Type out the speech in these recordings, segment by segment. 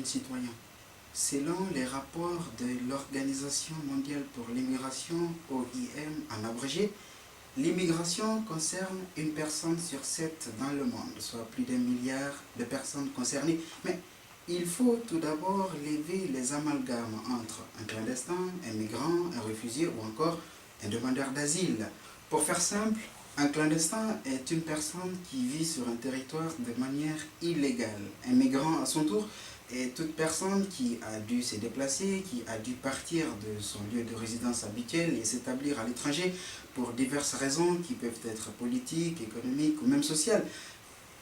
concitoyens. Selon les rapports de l'Organisation mondiale pour l'immigration, OIM en abrégé, l'immigration concerne une personne sur 7 dans le monde, soit plus d'1 milliard de personnes concernées. Mais il faut tout d'abord lever les amalgames entre un clandestin, un migrant, un réfugié ou encore un demandeur d'asile. Pour faire simple, un clandestin est une personne qui vit sur un territoire de manière illégale. Un migrant, à son tour, est toute personne qui a dû se déplacer, qui a dû partir de son lieu de résidence habituel et s'établir à l'étranger pour diverses raisons qui peuvent être politiques, économiques ou même sociales.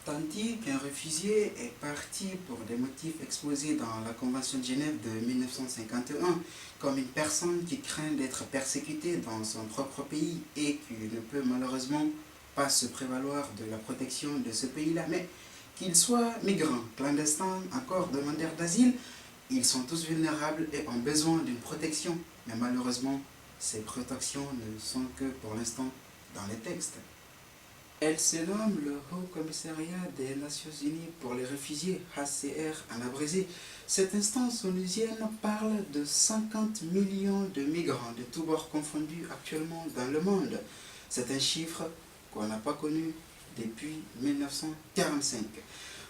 Tandis qu'un réfugié est parti pour des motifs exposés dans la Convention de Genève de 1951, comme une personne qui craint d'être persécutée dans son propre pays et qui ne peut malheureusement pas se prévaloir de la protection de ce pays-là. Mais qu'ils soient migrants, clandestins, encore demandeurs d'asile, ils sont tous vulnérables et ont besoin d'une protection. Mais malheureusement, ces protections ne sont que pour l'instant dans les textes. Elle se nomme le Haut Commissariat des Nations Unies pour les réfugiés, HCR en abrégé. Cette instance onusienne parle de 50 millions de migrants de tous bords confondus actuellement dans le monde. C'est un chiffre qu'on n'a pas connu depuis 1945.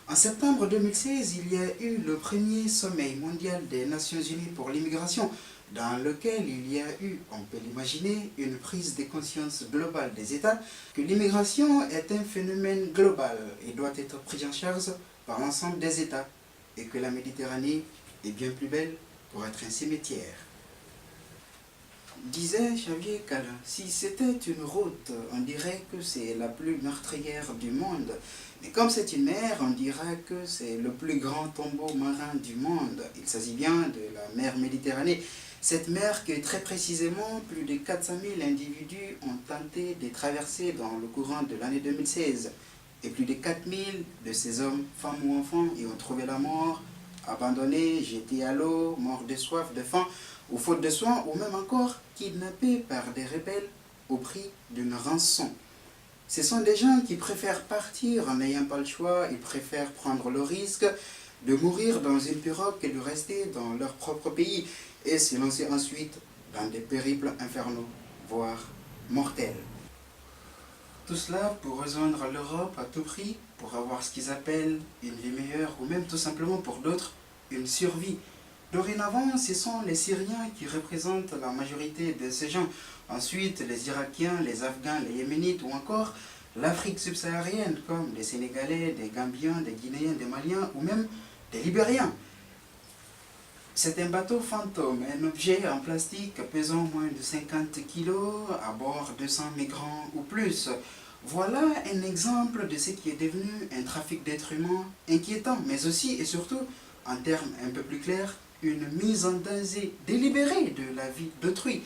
En septembre 2016, il y a eu le premier sommet mondial des Nations Unies pour l'immigration, dans lequel il y a eu, on peut l'imaginer, une prise de conscience globale des États que l'immigration est un phénomène global et doit être pris en charge par l'ensemble des États, et que la Méditerranée est bien plus belle pour être un cimetière. Disait Xavier Calin, si c'était une route, on dirait que c'est la plus meurtrière du monde. Mais comme c'est une mer, on dirait que c'est le plus grand tombeau marin du monde. Il s'agit bien de la mer Méditerranée. Cette mer que très précisément, plus de 400 000 individus ont tenté de traverser dans le courant de l'année 2016. Et plus de 4 000 de ces hommes, femmes ou enfants, y ont trouvé la mort, abandonnés, jetés à l'eau, morts de soif, de faim, ou faute de soins, ou même encore kidnappés par des rebelles au prix d'une rançon. Ce sont des gens qui préfèrent partir en n'ayant pas le choix, ils préfèrent prendre le risque de mourir dans une pirogue que de rester dans leur propre pays et se lancer ensuite dans des périples infernaux, voire mortels. Tout cela pour rejoindre l'Europe à tout prix, pour avoir ce qu'ils appellent une vie meilleure, ou même tout simplement pour d'autres, une survie. Dorénavant, ce sont les Syriens qui représentent la majorité de ces gens. Ensuite, les Irakiens, les Afghans, les Yéménites ou encore l'Afrique subsaharienne, comme des Sénégalais, des Gambiens, des Guinéens, des Maliens ou même des Libériens. C'est un bateau fantôme, un objet en plastique pesant moins de 50 kg, à bord 200 migrants ou plus. Voilà un exemple de ce qui est devenu un trafic d'êtres humains inquiétant, mais aussi et surtout, en termes un peu plus clairs, une mise en danger délibérée de la vie d'autrui.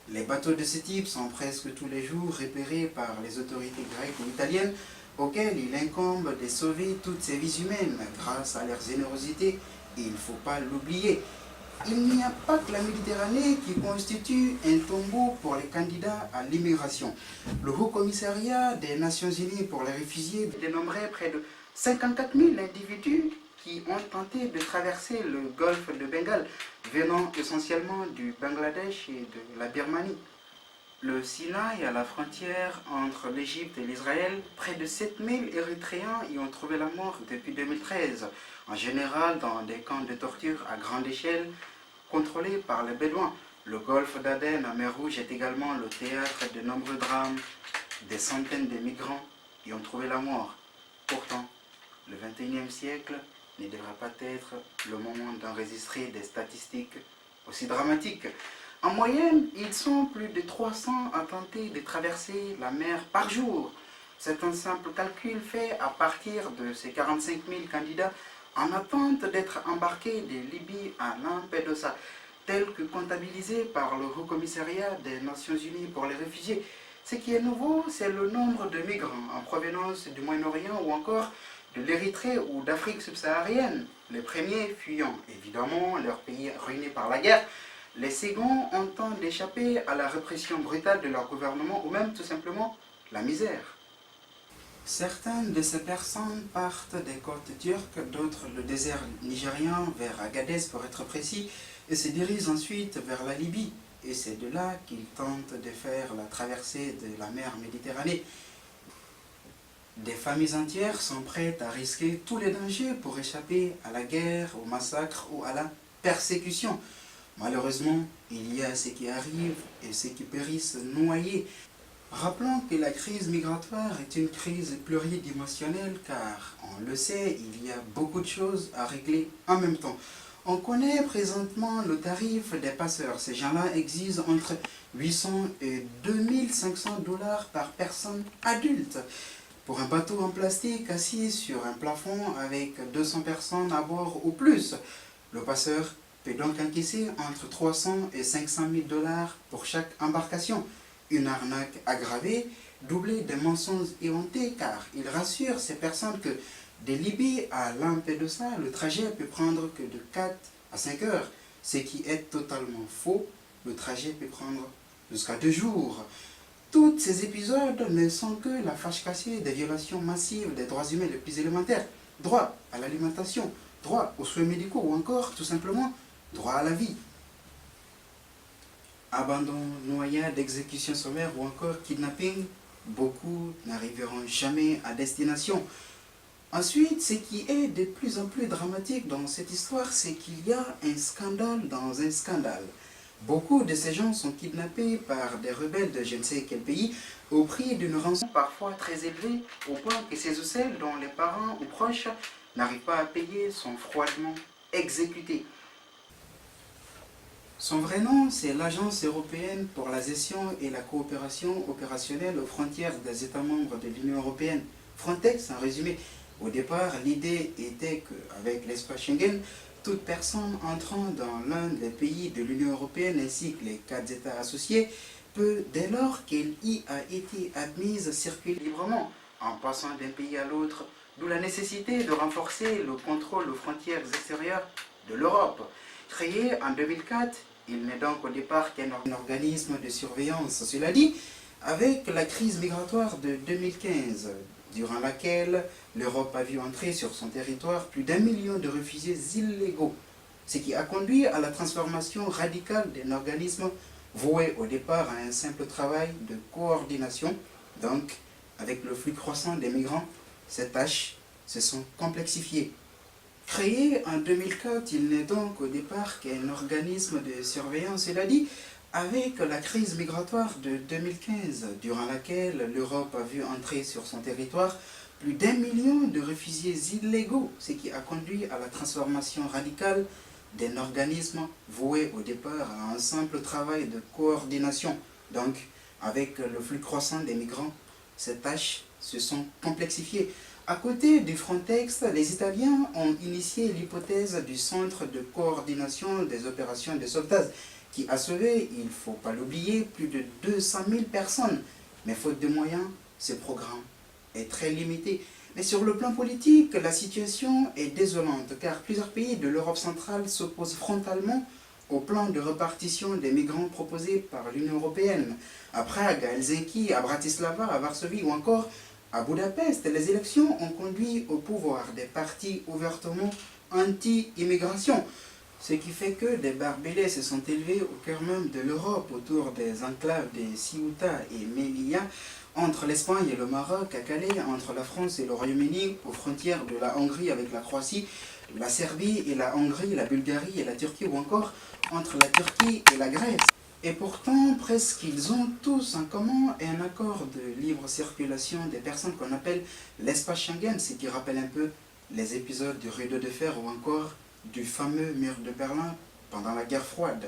Les bateaux de ce type sont presque tous les jours repérés par les autorités grecques ou italiennes, auxquelles il incombe de sauver toutes ces vies humaines grâce à leur générosité, et il ne faut pas l'oublier. Il n'y a pas que la Méditerranée qui constitue un tombeau pour les candidats à l'immigration. Le Haut Commissariat des Nations Unies pour les réfugiés dénombrait près de 54 000 individus qui ont tenté de traverser le golfe de Bengale, venant essentiellement du Bangladesh et de la Birmanie. Le Sinaï, à la frontière entre l'Égypte et l'Israël, près de 7000 Érythréens y ont trouvé la mort depuis 2013, en général dans des camps de torture à grande échelle, contrôlés par les Bédouins. Le golfe d'Aden, en mer Rouge, est également le théâtre de nombreux drames. Des centaines de migrants y ont trouvé la mort. Pourtant, le XXIe siècle ne devrait pas être le moment d'enregistrer des statistiques aussi dramatiques. En moyenne, ils sont plus de 300 à tenter de traverser la mer par jour. C'est un simple calcul fait à partir de ces 45 000 candidats en attente d'être embarqués de Libye à Lampedusa, tel que comptabilisé par le Haut Commissariat des Nations Unies pour les réfugiés. Ce qui est nouveau, c'est le nombre de migrants en provenance du Moyen-Orient ou encore de l'Érythrée ou d'Afrique subsaharienne. Les premiers fuyant évidemment leur pays ruiné par la guerre, les seconds ont tenté d'échapper à la répression brutale de leur gouvernement ou même tout simplement la misère. Certaines de ces personnes partent des côtes turques, d'autres le désert nigérian vers Agadez pour être précis, et se dirigent ensuite vers la Libye. Et c'est de là qu'ils tentent de faire la traversée de la mer Méditerranée. Des familles entières sont prêtes à risquer tous les dangers pour échapper à la guerre, au massacre ou à la persécution. Malheureusement, il y a ceux qui arrivent et ceux qui périssent noyés. Rappelons que la crise migratoire est une crise pluridimensionnelle car, on le sait, il y a beaucoup de choses à régler en même temps. On connaît présentement le tarif des passeurs. Ces gens-là exigent entre 800 et 2500 dollars par personne adulte. Pour un bateau en plastique assis sur un plafond avec 200 personnes à bord ou plus, le passeur peut donc encaisser entre 300 et 500 000 dollars pour chaque embarcation. Une arnaque aggravée, doublée de mensonges éhontés, car il rassure ces personnes que de Libye à Lampedusa, le trajet peut prendre que de 4 à 5 heures, ce qui est totalement faux. Le trajet peut prendre jusqu'à 2 jours. Tous ces épisodes ne sont que la fâche cachée des violations massives des droits humains les plus élémentaires. Droit à l'alimentation, droit aux soins médicaux ou encore, tout simplement, droit à la vie. Abandon, noyade, exécution sommaire ou encore kidnapping, beaucoup n'arriveront jamais à destination. Ensuite, ce qui est de plus en plus dramatique dans cette histoire, c'est qu'il y a un scandale dans un scandale. Beaucoup de ces gens sont kidnappés par des rebelles de je ne sais quel pays au prix d'une rançon parfois très élevée, au point que ces ou celles dont les parents ou proches n'arrivent pas à payer sont froidement exécutés. Son vrai nom, c'est l'Agence européenne pour la gestion et la coopération opérationnelle aux frontières des États membres de l'Union européenne. Frontex, en résumé. Au départ, l'idée était qu'avec l'espace Schengen, toute personne entrant dans l'un des pays de l'Union européenne ainsi que les 4 États associés peut, dès lors qu'elle y a été admise, circuler librement en passant d'un pays à l'autre, d'où la nécessité de renforcer le contrôle aux frontières extérieures de l'Europe. Créé en 2004, il n'est donc au départ qu'un organisme de surveillance. Cela dit, avec la crise migratoire de 2015, durant laquelle l'Europe a vu entrer sur son territoire plus d'1 million de réfugiés illégaux, ce qui a conduit à la transformation radicale d'un organisme voué au départ à un simple travail de coordination. Donc, avec le flux croissant des migrants, ces tâches se sont complexifiées. Créé en 2004, il n'est donc au départ qu'un organisme de surveillance. Cela dit, avec la crise migratoire de 2015, durant laquelle l'Europe a vu entrer sur son territoire plus d'1 million de réfugiés illégaux, ce qui a conduit à la transformation radicale d'un organisme voué au départ à un simple travail de coordination. Donc, avec le flux croissant des migrants, ces tâches se sont complexifiées. À côté du Frontex, les Italiens ont initié l'hypothèse du centre de coordination des opérations de sauvetage qui a sauvé, il ne faut pas l'oublier, plus de 200 000 personnes. Mais faute de moyens, ce programme est très limité. Mais sur le plan politique, la situation est désolante car plusieurs pays de l'Europe centrale s'opposent frontalement au plan de répartition des migrants proposé par l'Union européenne. À Prague, à Helsinki, à Bratislava, à Varsovie ou encore à Budapest, les élections ont conduit au pouvoir des partis ouvertement anti-immigration. Ce qui fait que des barbelés se sont élevés au cœur même de l'Europe, autour des enclaves de Ceuta et Melilla, entre l'Espagne et le Maroc, à Calais, entre la France et le Royaume-Uni, aux frontières de la Hongrie avec la Croatie, la Serbie et la Hongrie, la Bulgarie et la Turquie, ou encore entre la Turquie et la Grèce. Et pourtant, presque ils ont tous en commun un accord de libre circulation des personnes qu'on appelle l'espace Schengen, ce qui rappelle un peu les épisodes du rideau de fer ou encore du fameux mur de Berlin pendant la guerre froide.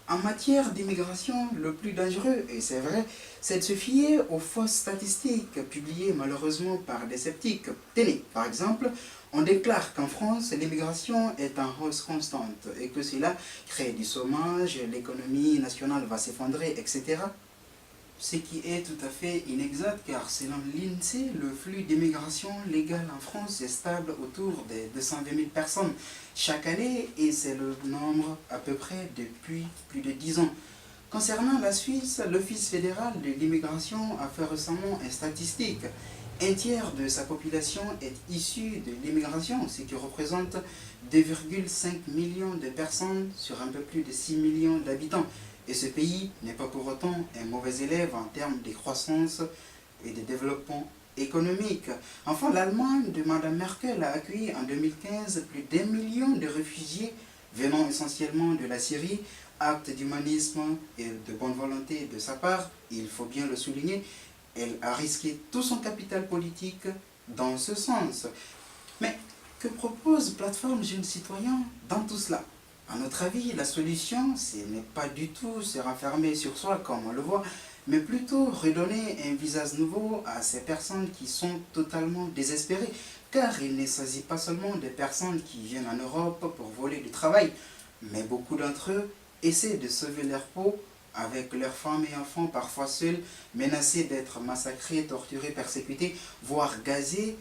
En matière d'immigration, le plus dangereux, et c'est vrai, c'est de se fier aux fausses statistiques publiées malheureusement par des sceptiques. Tenez, par exemple, on déclare qu'en France, l'immigration est en hausse constante et que cela crée du chômage, l'économie nationale va s'effondrer, etc. Ce qui est tout à fait inexact car selon l'INSEE, le flux d'immigration légale en France est stable autour de 220 000 personnes chaque année et c'est le nombre à peu près depuis plus de 10 ans. Concernant la Suisse, l'Office fédéral de l'immigration a fait récemment une statistique. Un tiers de sa population est issue de l'immigration, ce qui représente 2,5 millions de personnes sur un peu plus de 6 millions d'habitants. Et ce pays n'est pas pour autant un mauvais élève en termes de croissance et de développement économique. Enfin, l'Allemagne de Mme Merkel a accueilli en 2015 plus d'1 million de réfugiés venant essentiellement de la Syrie, acte d'humanisme et de bonne volonté de sa part, il faut bien le souligner. Elle a risqué tout son capital politique dans ce sens. Mais que propose Plateforme Jeunes Citoyens dans tout cela? À notre avis, la solution, ce n'est pas du tout se renfermer sur soi comme on le voit, mais plutôt redonner un visage nouveau à ces personnes qui sont totalement désespérées. Car il ne s'agit pas seulement de personnes qui viennent en Europe pour voler du travail, mais beaucoup d'entre eux essaient de sauver leur peau avec leurs femmes et enfants, parfois seuls, menacés d'être massacrés, torturés, persécutés, voire gazés,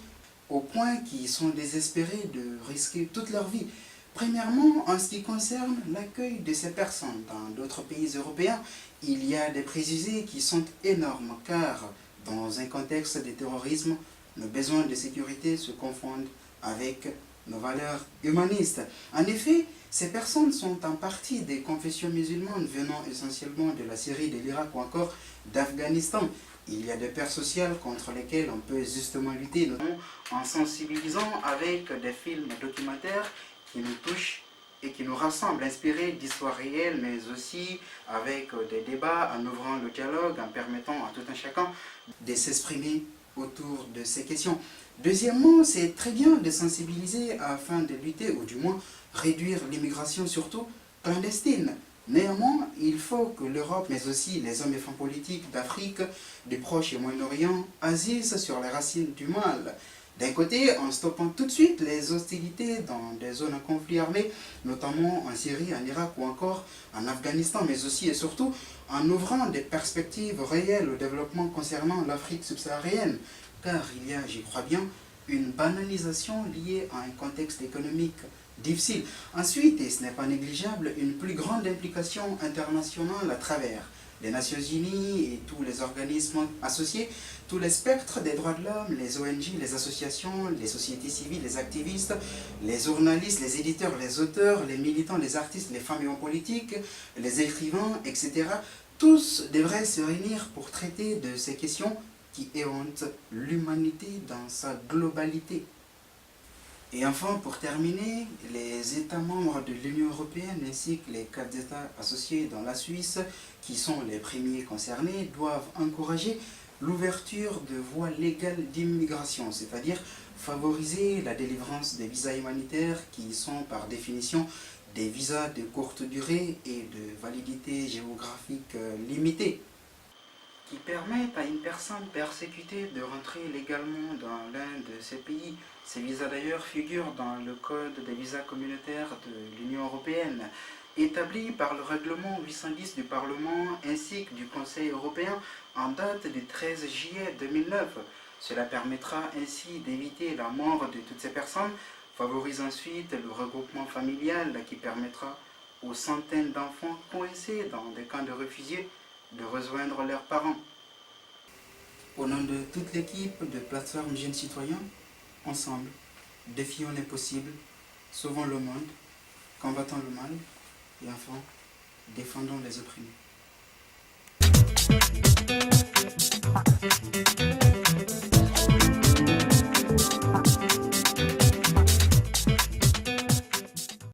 au point qu'ils sont désespérés de risquer toute leur vie. Premièrement, en ce qui concerne l'accueil de ces personnes dans d'autres pays européens, il y a des préjugés qui sont énormes, car dans un contexte de terrorisme, nos besoins de sécurité se confondent avec nos valeurs humanistes. En effet, ces personnes sont en partie des confessions musulmanes venant essentiellement de la Syrie, de l'Irak ou encore d'Afghanistan. Il y a des peurs sociales contre lesquelles on peut justement lutter, notamment en sensibilisant avec des films documentaires qui nous touchent et qui nous rassemblent, inspirés d'histoires réelles, mais aussi avec des débats, en ouvrant le dialogue, en permettant à tout un chacun de s'exprimer autour de ces questions. Deuxièmement, c'est très bien de sensibiliser afin de lutter, ou du moins réduire l'immigration, surtout clandestine. Néanmoins, il faut que l'Europe, mais aussi les hommes et femmes politiques d'Afrique, du Proche et Moyen-Orient, agissent sur les racines du mal. D'un côté, en stoppant tout de suite les hostilités dans des zones en conflit armé, notamment en Syrie, en Irak ou encore en Afghanistan, mais aussi et surtout en ouvrant des perspectives réelles au développement concernant l'Afrique subsaharienne, car il y a, j'y crois bien, une banalisation liée à un contexte économique difficile. Ensuite, et ce n'est pas négligeable, une plus grande implication internationale à travers les Nations Unies et tous les organismes associés, tous les spectres des droits de l'homme, les ONG, les associations, les sociétés civiles, les activistes, les journalistes, les éditeurs, les auteurs, les militants, les artistes, les femmes et hommes politiques, les écrivains, etc. Tous devraient se réunir pour traiter de ces questions qui éhontent l'humanité dans sa globalité. Et enfin, pour terminer, les États membres de l'Union européenne ainsi que les 4 États associés dans la Suisse, qui sont les premiers concernés, doivent encourager l'ouverture de voies légales d'immigration, c'est-à-dire favoriser la délivrance des visas humanitaires qui sont par définition des visas de courte durée et de validité géographique limitée, qui permettent à une personne persécutée de rentrer légalement dans l'un de ces pays. Ces visas d'ailleurs figurent dans le code des visas communautaires de l'Union européenne, établi par le règlement 810 du Parlement ainsi que du Conseil européen en date du 13 juillet 2009. Cela permettra ainsi d'éviter la mort de toutes ces personnes, favorise ensuite le regroupement familial qui permettra aux centaines d'enfants coincés dans des camps de réfugiés de rejoindre leurs parents. Au nom de toute l'équipe de Plateforme Jeunes Citoyens, ensemble, défions l'impossible, sauvons le monde, combattons le mal et enfin, défendons les opprimés.